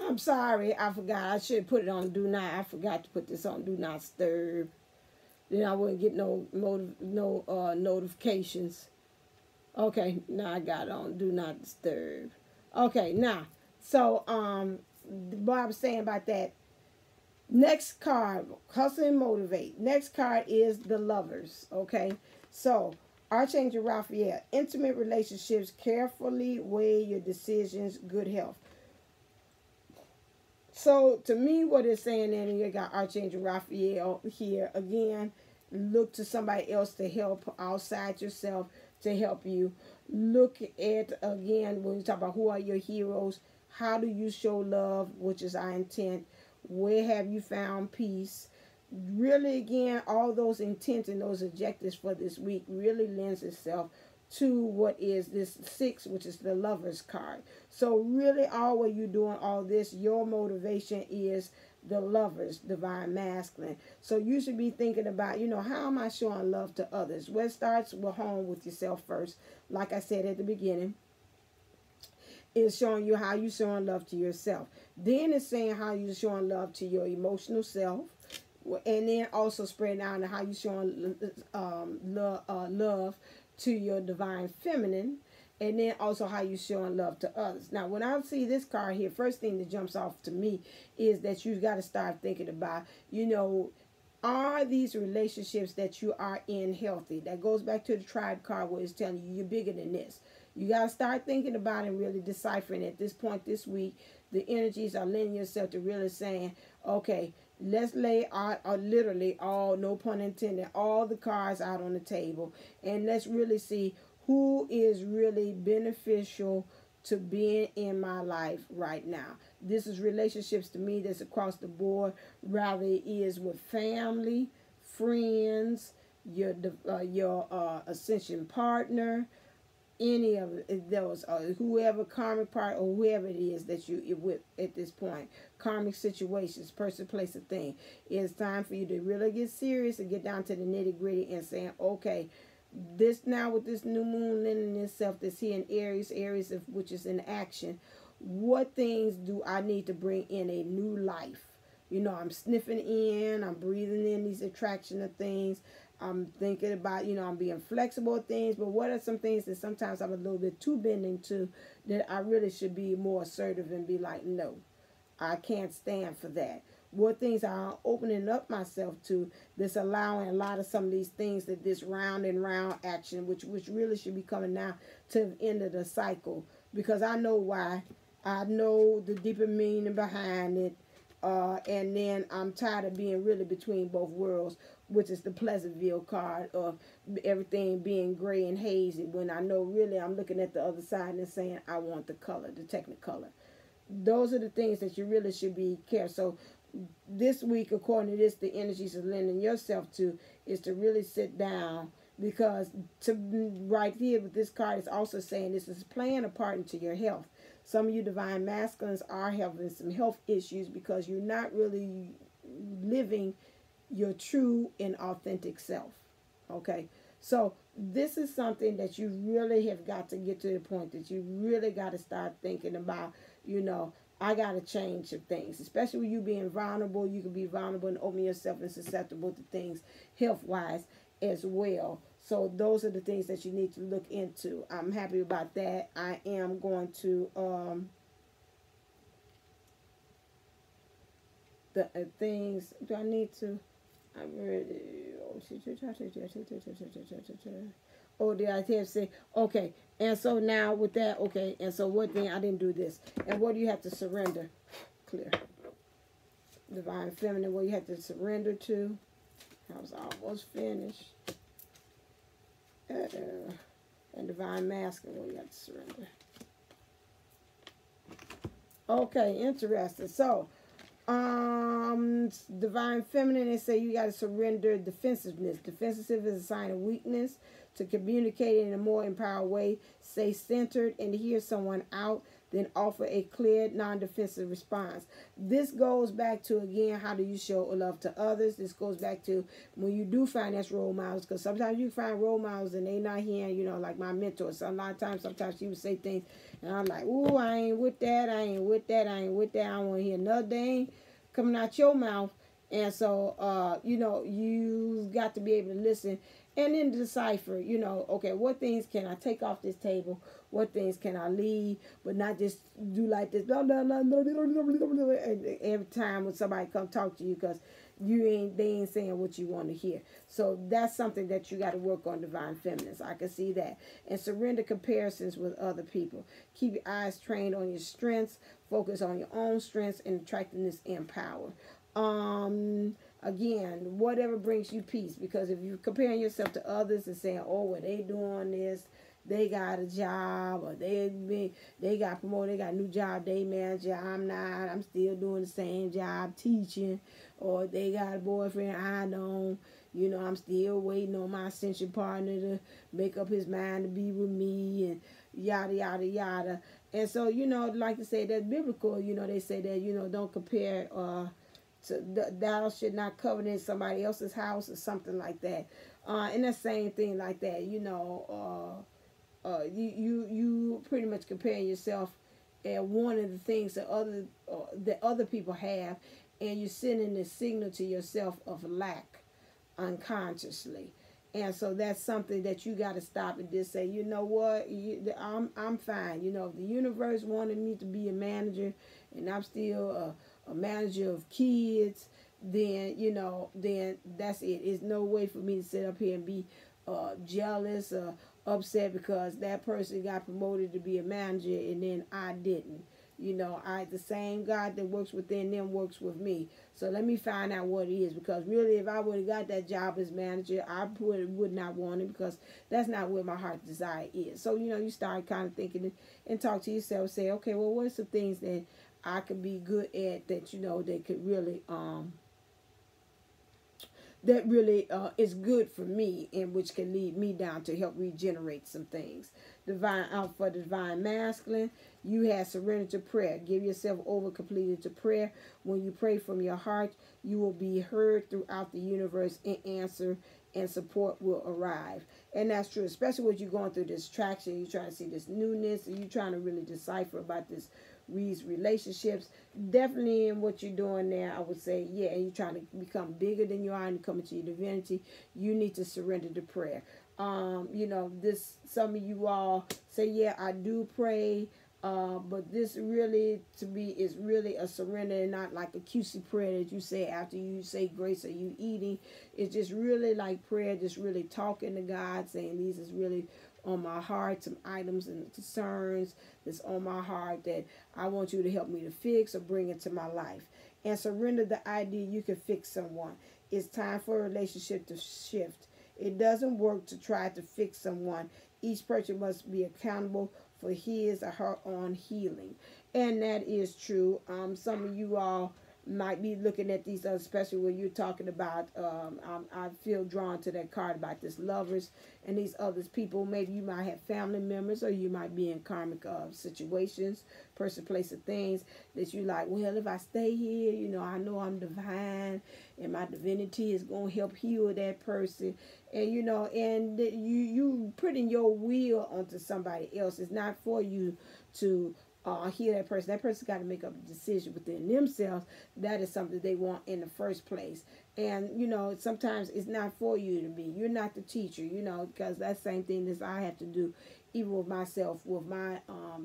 I'm sorry, I forgot. I should put it on do not. I forgot to put this on do not disturb. Then I wouldn't get no notifications. Okay, now I got it on do not disturb. Okay, now, so what I was saying about that. Next card, hustle and motivate. Next card is the Lovers. Okay, so Archangel Raphael, intimate relationships, carefully weigh your decisions, good health. So to me, what it's saying, and you got Archangel Raphael here again. Look to somebody else to help outside yourself to help you. Look at again when you talk about who are your heroes. How do you show love, which is our intent? Where have you found peace? Really, again, all those intents and those objectives for this week really lends itself to what is this 6, which is the Lovers card. So really, all what you're doing, all this, your motivation is the Lovers, divine masculine. So you should be thinking about, how am I showing love to others? Well, it starts with home with yourself first. Like I said at the beginning, is showing you how you're showing love to yourself. Then it's saying how you're showing love to your emotional self. And then also spreading out how you're showing love to your divine feminine. And then also how you're showing love to others. Now, when I see this card here, first thing that jumps off to me is that you've got to start thinking about, are these relationships that you are in healthy? That goes back to the tribe card where it's telling you you're bigger than this. You got to start thinking about it and really deciphering at this point this week. The energies are lending yourself to really saying, okay, let's lay out literally all, no pun intended, all the cards out on the table. And let's really see who is really beneficial to being in my life right now. This is relationships to me that's across the board. Rather it is with family, friends, your ascension partner, any of those, whoever karmic part or whoever it is that you're with at this point. Karmic situations, person, place, or thing. It's time for you to really get serious and get down to the nitty gritty and saying, okay, this now with this new moon lending itself that's here in Aries of which is in action, what things do I need to bring in a new life? I'm sniffing in, I'm breathing in these attraction of things. I'm thinking about, I'm being flexible with things, but what are some things that sometimes I'm a little bit too bending to that I really should be more assertive and be like, no, I can't stand for that. What things are opening up myself to that's allowing a lot of some of these things that this round and round action, which really should be coming now to the end of the cycle, because I know why. I know the deeper meaning behind it. And then I'm tired of being really between both worlds, which is the Pleasantville card of everything being gray and hazy, when I know really I'm looking at the other side and saying I want the color, the technicolor. Those are the things that you really should be careful. So this week, according to this, the energies of lending yourself to is to really sit down, because right here with this card is also saying this is playing a part into your health. Some of you divine masculines are having some health issues because you're not really living your true and authentic self. Okay, so this is something that you really have got to get to the point that you really got to start thinking about, I got to change some things, especially with you being vulnerable. You can be vulnerable and open yourself and susceptible to things health-wise as well. So those are the things that you need to look into. I'm happy about that. I am going to the things. Do I need to? I'm ready. Oh, did I have to say? Okay. And so now with that, okay. And so what thing? I didn't do this. And what do you have to surrender? Clear. Divine feminine. What you have to surrender to? I was almost finished. And divine masculine, what you have to surrender. Okay, interesting. So, divine feminine, they say you got to surrender defensiveness. Defensive is a sign of weakness. To communicate in a more empowered way, stay centered and to hear someone out. then offer a clear, non-defensive response. This goes back to, again, how do you show love to others? This goes back to when you do find that's role models, because sometimes you find role models and they not hearing, you know, like my mentor. So a lot of times, sometimes she would say things, and I'm like, ooh, I ain't with that, I ain't with that, I ain't with that. I don't want to hear another thing coming out your mouth. And so, you know, you've got to be able to listen and then decipher, you know, okay, what things can I take off this table? What things can I leave? But not just do like this, blah, blah, blah, blah, blah, blah, blah, blah, every time when somebody come talk to you, because they ain't saying what you want to hear. So that's something that you got to work on, divine feminines. I can see that. And surrender comparisons with other people. Keep your eyes trained on your strengths. Focus on your own strengths and attractiveness and power. Again, whatever brings you peace, because if you're comparing yourself to others and saying, oh, well, they doing this, they got a job, or they got promoted, they got a new job, they manager, I'm not, I'm still doing the same job teaching, or they got a boyfriend, I don't, you know, I'm still waiting on my ascension partner to make up his mind to be with me, and yada, yada, yada. And so, you know, like to say that's biblical, you know, they say that, you know, don't compare, so thou should not covet in somebody else's house or something like that. And the same thing like that, you know, you pretty much comparing yourself and one of the things that other people have, and you're sending a signal to yourself of lack unconsciously. And so that's something that you got to stop and just say, you know what, I'm fine. You know, if the universe wanted me to be a manager and I'm still a manager of kids, then, you know, then that's it. It's no way for me to sit up here and be jealous or upset because that person got promoted to be a manager and then I didn't. You know, the same God that works within them works with me. So let me find out what it is, because really, if I would have got that job as manager, I would not want it, because that's not where my heart's desire is. So, you know, you start kind of thinking and talk to yourself, say, okay, well, what are some things that I could be good at that, you know, that could really, is good for me, and which can lead me down to help regenerate some things. For the divine masculine, you have surrender to prayer. Give yourself over completely to prayer. When you pray from your heart, you will be heard throughout the universe, and answer and support will arrive. And that's true, especially when you're going through this traction, you're trying to see this newness, and you're trying to really decipher about these relationships. Definitely in what you're doing there, I would say, yeah, and you're trying to become bigger than you are and come into your divinity, you need to surrender to prayer. You know, some of you all say, yeah, I do pray, but this really, to me, is really a surrender, and not like a cutesy prayer that you say after you say grace or you eating. It's just really like prayer, just really talking to God, saying these is really on my heart, some items and concerns that's on my heart that I want you to help me to fix or bring into my life. And surrender the idea you can fix someone. It's time for a relationship to shift. It doesn't work to try to fix someone. Each person must be accountable for his or her own healing. And that is true. Some of you all might be looking at these, especially when you're talking about, I feel drawn to that card about this lovers and these other people. Maybe you might have family members, or you might be in karmic situations, person, place, or things that you like, well, if I stay here, you know I'm divine, and my divinity is going to help heal that person. And, you know, and you putting your will onto somebody else. It's not for you to hear that person. That person's got to make up a decision within themselves. That is something they want in the first place. And, you know, sometimes it's not for you to be. You're not the teacher, you know, because that's the same thing that I have to do, even with myself, with my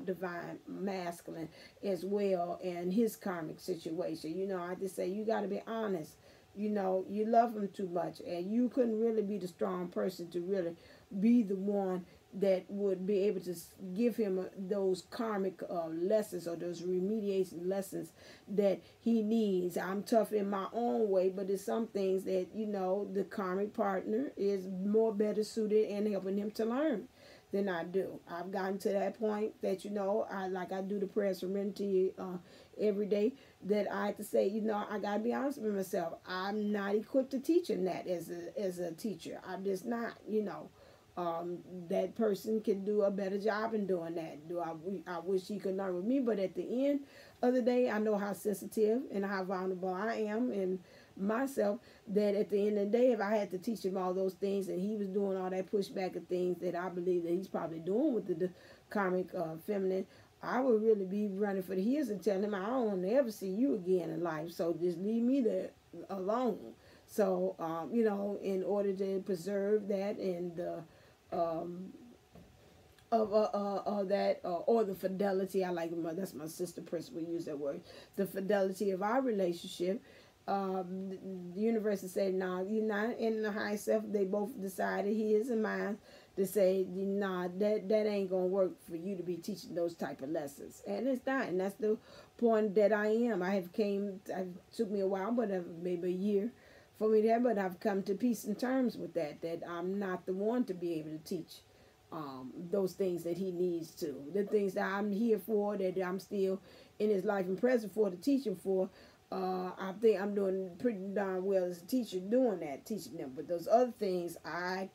divine masculine as well, and his karmic situation. You know, I just say you got to be honest. You know, you love him too much, and you couldn't really be the strong person to really be the one that would be able to give him those karmic lessons, or those remediation lessons that he needs. I'm tough in my own way, but there's some things that, you know, the karmic partner is more better suited in helping him to learn than I do. I've gotten to that point that, you know, I do the prayer serenity every day, that I have to say, you know, I got to be honest with myself. I'm not equipped to teach him that as a teacher. I'm just not, you know. that person can do a better job in doing that. I wish he could learn with me, but at the end of the day, I know how sensitive and how vulnerable I am and myself, that at the end of the day, if I had to teach him all those things and he was doing all that pushback of things that I believe that he's probably doing with the karmic feminine, I would really be running for the hills and telling him, I don't want to ever see you again in life, so just leave me there alone. So, you know, in order to preserve that and or the fidelity, I like, that's my sister principal use that word, the fidelity of our relationship. The universe has said, nah, you're not in the high self. They both decided, his and mine, to say, nah, that ain't gonna work for you to be teaching those type of lessons. And it's not, and that's the point that I am. It took me a while, but maybe a year for me there, but I've come to peace and terms with that I'm not the one to be able to teach those things that he needs to. The things that I'm here for, that I'm still in his life and present for, to teach him for. I think I'm doing pretty darn well as a teacher doing that, teaching them. But those other things, I'm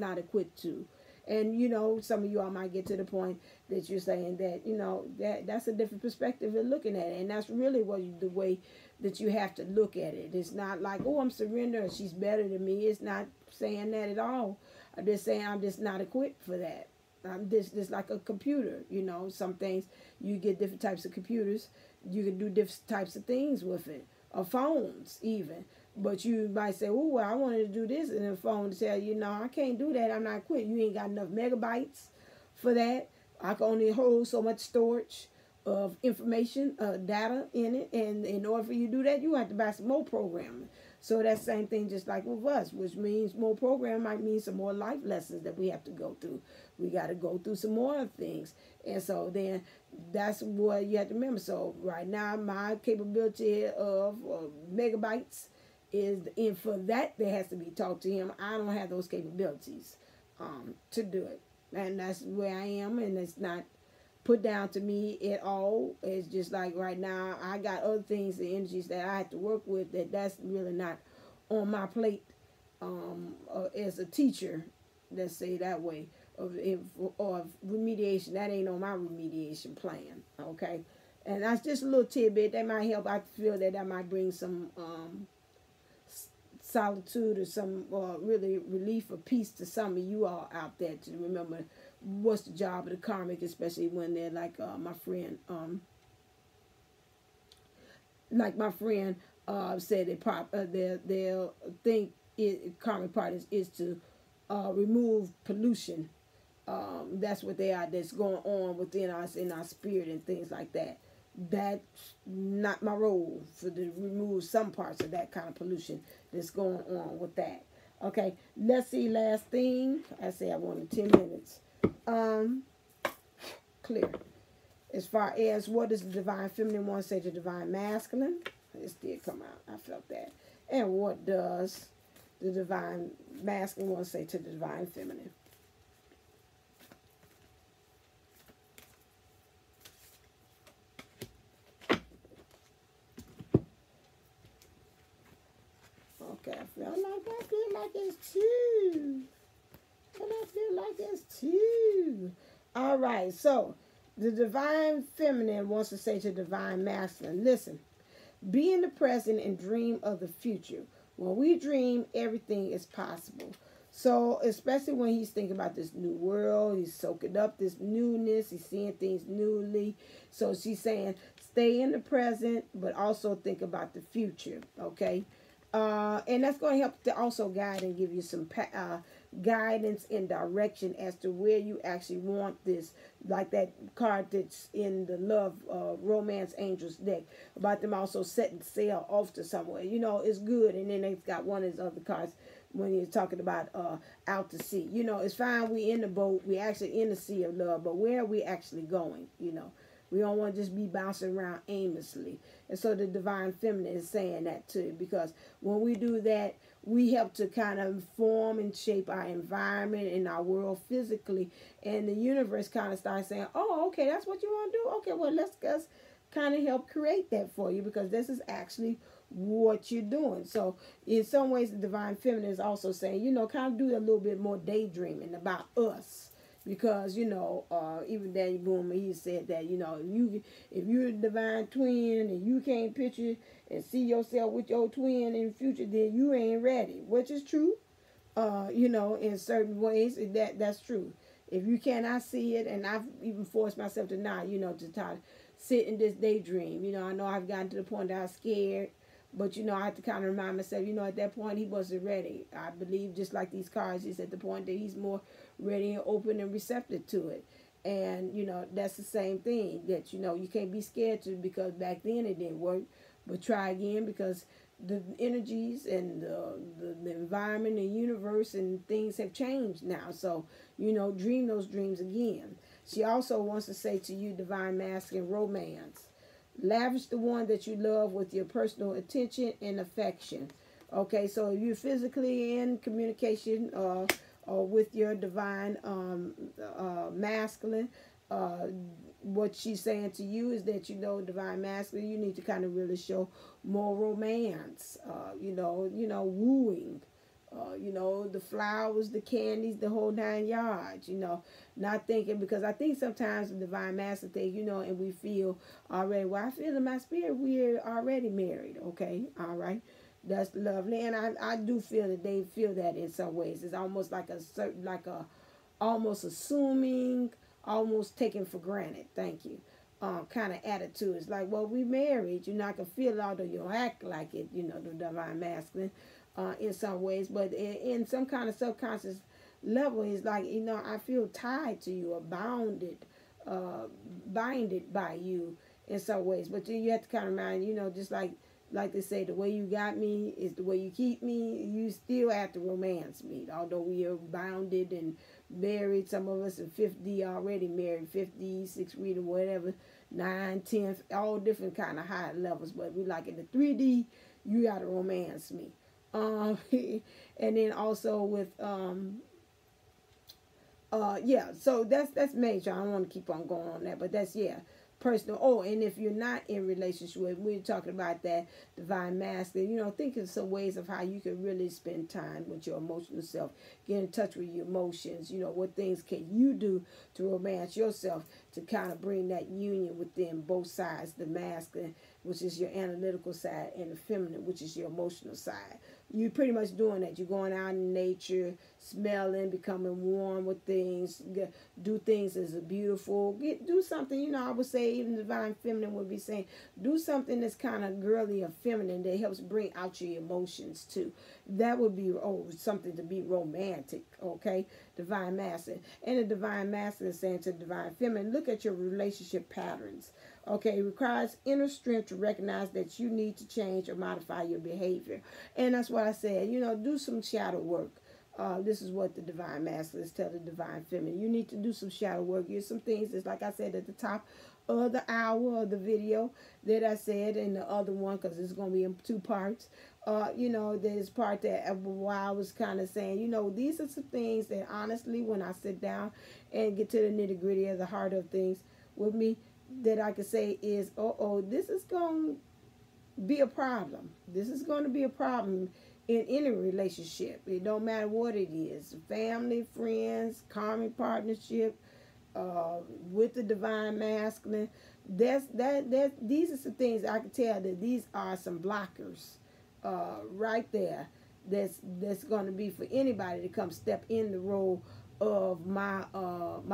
not equipped to. And, you know, some of you all might get to the point that you're saying that, you know, that's a different perspective of looking at it. And that's really the way that you have to look at it. It's not like, oh, I'm surrendering, she's better than me. It's not saying that at all. I'm just saying I'm just not equipped for that. I'm just like a computer, you know. Some things, you get different types of computers. You can do different types of things with it, or phones even. But you might say, oh, well, I wanted to do this, and the phone to tell you, no, I can't do that. I'm not equipped. You ain't got enough megabytes for that. I can only hold so much storage of information, data in it. And in order for you to do that, you have to buy some more programming. So that same thing just like with us, which means more programming might mean some more life lessons that we have to go through. We got to go through some more things. And so then that's what you have to remember. So right now, my capability of megabytes is, and for that, there has to be talked to him. I don't have those capabilities to do it. And that's where I am, and it's not put down to me at all. It's just like right now, I got other things, the energies that I have to work with, that's really not on my plate as a teacher, let's say that way, of remediation. That ain't on my remediation plan, okay? And that's just a little tidbit that might help. I feel that might bring some solitude or some really relief or peace to some of you all out there, to remember what's the job of the karmic, especially when they're like my friend said they'll think karmic part is to remove pollution. That's what they are, that's going on within us, in our spirit and things like that. That's not my role, for to remove some parts of that kind of pollution that's going on with that. Okay, let's see, last thing. I say I wanted 10 minutes. Clear. As far as what does the divine feminine want to say to divine masculine? This did come out. I felt that. And what does the divine masculine want to say to the divine feminine? Okay, I feel like it's two. And I feel like it's two. All right, so the divine feminine wants to say to divine masculine, listen, be in the present and dream of the future. When we dream, everything is possible. So especially when he's thinking about this new world, he's soaking up this newness, he's seeing things newly. So she's saying, stay in the present, but also think about the future, okay? And that's going to help to also guide and give you some guidance and direction as to where you actually want this, like that card that's in the love romance angels deck, about them also setting sail off to somewhere. You know, it's good. And then they've got one of his other cards when he's talking about out to sea. You know, it's fine, we in the boat, we actually in the sea of love, but where are we actually going? You know, we don't want to just be bouncing around aimlessly. And so the divine feminine is saying that too, because when we do that, we help to kind of form and shape our environment and our world physically. And the universe kind of starts saying, oh, okay, that's what you want to do? Okay, well, let's kind of help create that for you, because this is actually what you're doing. So in some ways, the divine feminine is also saying, kind of do a little bit more daydreaming about us. Because even Daniellleboomlle, he said that if you're a divine twin and you can't picture and see yourself with your twin in the future, then you ain't ready, which is true. In certain ways, that's true. If you cannot see it, and I've even forced myself to not, to try to sit in this daydream. I know I've gotten to the point that I was scared, but I have to kind of remind myself, at that point he wasn't ready. I believe, just like these cards, he's at the point that he's more ready and open and receptive to it. And that's the same thing, that you can't be scared to, because back then it didn't work, but try again, because the energies and the environment and universe and things have changed now. So dream those dreams again. She also wants to say to you, divine masculine, romance. Lavish the one that you love with your personal attention and affection. Okay, so if you're physically in communication or with your divine masculine, what she's saying to you is that, divine masculine, you need to kind of really show more romance, wooing, the flowers, the candies, the whole 9 yards, not thinking, because I think sometimes the divine masculine thing, and we feel already, well, I feel in my spirit we're already married. Okay, all right. That's lovely. And I do feel that they feel that in some ways. It's almost like almost assuming, almost taken for granted. Thank you. Kind of attitude. It's like, well, we married. You're not going to feel it, although you don't act like it, the divine masculine in some ways. But in some kind of subconscious level, it's like, I feel tied to you or bounded by you in some ways. But then you have to kind of remind, just like they say, the way you got me is the way you keep me. You still have to romance me. Although we are bounded and married, some of us are 50 already married, 50, 6 reading, whatever, 9, 10, all different kind of high levels. But we like in the 3D, you got to romance me. And then also with, so that's major. I don't want to keep on going on that, but that's, personal. Oh, and if you're not in relationship, we're talking about that divine masculine, think of some ways of how you can really spend time with your emotional self, get in touch with your emotions, what things can you do to romance yourself, to kind of bring that union within both sides, the masculine, which is your analytical side, and the feminine, which is your emotional side. You're pretty much doing that. You're going out in nature, smelling, becoming warm with things, do things as a beautiful, do something, I would say, even the divine feminine would be saying, do something that's kind of girly or feminine that helps bring out your emotions too. That would be, something to be romantic, okay? Divine masculine. And the divine masculine is saying to the divine feminine, look at your relationship patterns. Okay, it requires inner strength to recognize that you need to change or modify your behavior. And that's what I said, do some shadow work. This is what the divine masculine is telling the divine feminine. You need to do some shadow work. Here's some things, it's like I said at the top of the hour of the video that I said, and the other one, because it's going to be in 2 parts. There's part that while I was kind of saying, these are some things that honestly, when I sit down and get to the nitty gritty of the heart of things with me, that I could say is, this is going to be a problem. This is going to be a problem in any relationship. It don't matter what it is. Family, friends, karmic partnership, with the divine masculine. These are some things I can tell that these are some blockers right there. That's going to be for anybody to come step in the role of my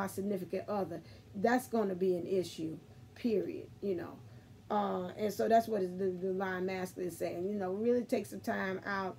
significant other. That's going to be an issue, period, and so that's what the divine masculine is saying, really take some time out,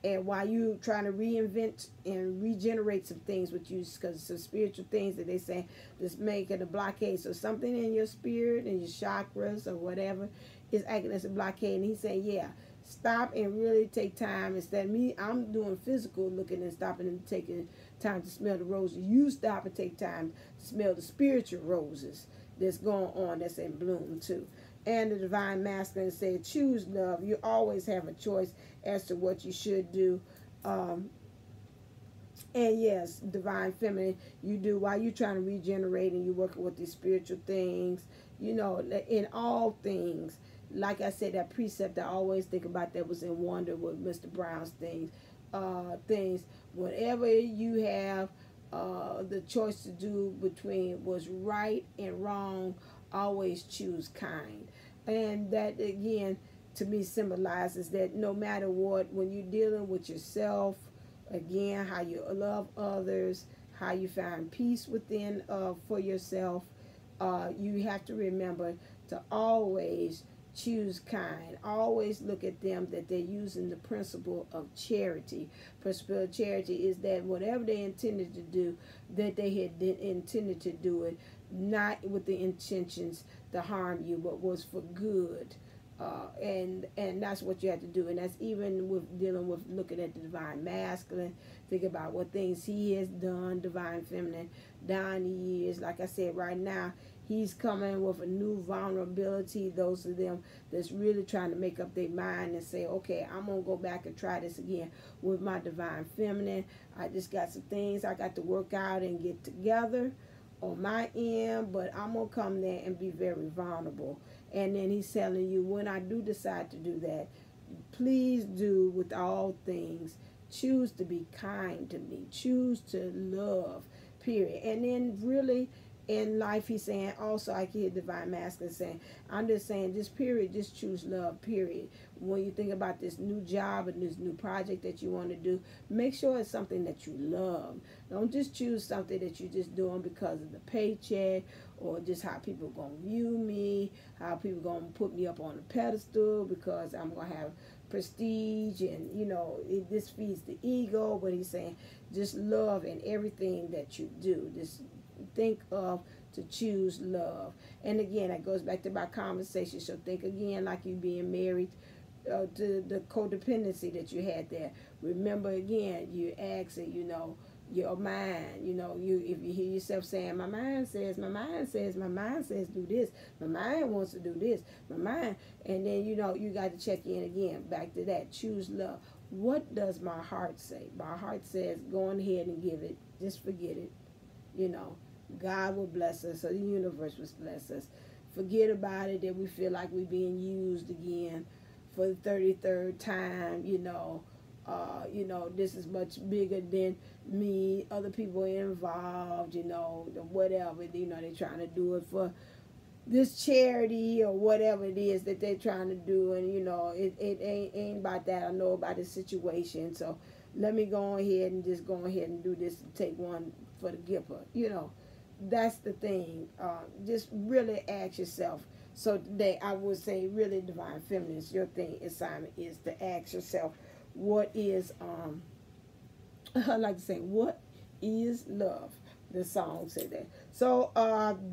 and while you trying to reinvent and regenerate some things with you, because some spiritual things that they say that's making a blockade, so something in your spirit and your chakras or whatever is acting as a blockade, and he's saying, stop and really take time. Instead of me, I'm doing physical looking and stopping and taking time to smell the roses. You stop and take time to smell the spiritual roses that's going on, that's in bloom too. And the divine masculine said, choose love. You always have a choice as to what you should do. And yes, divine feminine, you do, while you're trying to regenerate and you're working with these spiritual things, you know, in all things. Like I said, that precept I always think about that was in Wonder with Mr. Brown's things. Whenever you have the choice to do between what's right and wrong, always choose kind. And that, again, to me symbolizes that no matter what, when you're dealing with yourself, again, how you love others, how you find peace within for yourself, you have to remember to always choose kind. Always look at them that they're using the principle of charity. Principle of charity is that whatever they intended to do, that they had intended to do it not with the intentions to harm you, but was for good. And that's what you have to do. And that's even with dealing with looking at the divine masculine. Think about what things he has done, divine feminine, down the years. Like I said, right now, he's coming with a new vulnerability. Those of them that's really trying to make up their mind and say, okay, I'm going to go back and try this again with my divine feminine. I just got some things I got to work out and get together on my end, but I'm going to come there and be very vulnerable. And then he's telling you, when I do decide to do that, please do with all things, choose to be kind to me, choose to love, period. And then really in life, he's saying, also I can hear divine masculine saying, I'm just saying, just period, just choose love, period. When you think about this new job and this new project that you want to do, make sure it's something that you love. Don't just choose something that you're just doing because of the paycheck or just how people are going to view me, how people are going to put me up on a pedestal because I'm going to have prestige and, you know, this feeds the ego. But he's saying just love in everything that you do. Just think of to choose love. And again, that goes back to my conversation. So think again like you being married to the codependency that you had there. Remember again, you ask it, you know, your mind, you know, if you hear yourself saying, my mind says, do this, my mind wants to do this, my mind, and then, you know, you got to check in again, back to that, choose love. What does my heart say? My heart says, go on ahead and give it, just forget it, you know. God will bless us, or the universe will bless us. Forget about it, that we feel like we're being used again for the 33rd time, you know, this is much bigger than me, other people are involved, you know, whatever, you know, they're trying to do it for this charity or whatever it is that they're trying to do, and, you know, it ain't about that. I know about the situation, so let me go ahead and just go ahead and do this and take one for the giver, you know. That's the thing. Just really ask yourself. So today I would say really divine feminine, your thing assignment is to ask yourself, what is I like to say, what is love? The song say that. So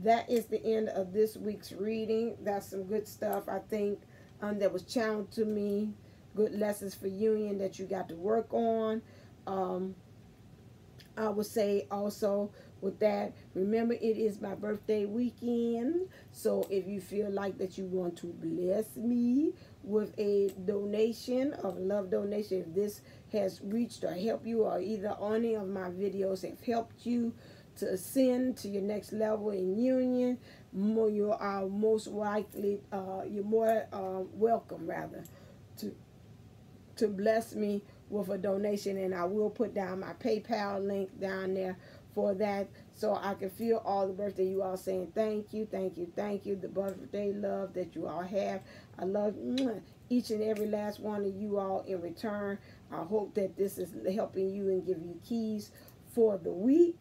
that is the end of this week's reading. That's some good stuff, I think, that was channeled to me. Good lessons for union that you got to work on. I would say also with that, remember it is my birthday weekend. So if you feel like that you want to bless me with a donation, of love donation, if this has reached or helped you, or either any of my videos have helped you to ascend to your next level in union, you are most likely, you're more welcome rather to bless me with a donation, and I will put down my PayPal link down there for that, so I can feel all the birthday you all saying thank you, thank you, thank you, the birthday love that you all have. I love each and every last one of you all in return. I hope that this is helping you and give you keys for the week.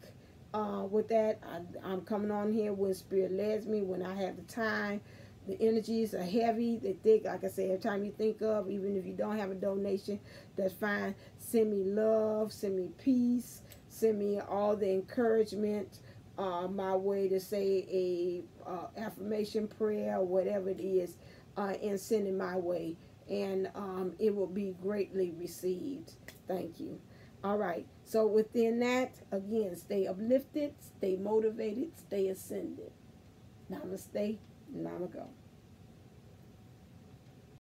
With that, I'm coming on here when Spirit leads me, when I have the time. The energies are heavy, they're thick. Like I said, every time you think of, even if you don't have a donation, that's fine. Send me love, send me peace, send me all the encouragement, my way to say a affirmation prayer or whatever it is, and send it my way. And it will be greatly received. Thank you. All right. So within that, again, stay uplifted, stay motivated, stay ascended. Namaste. Namago.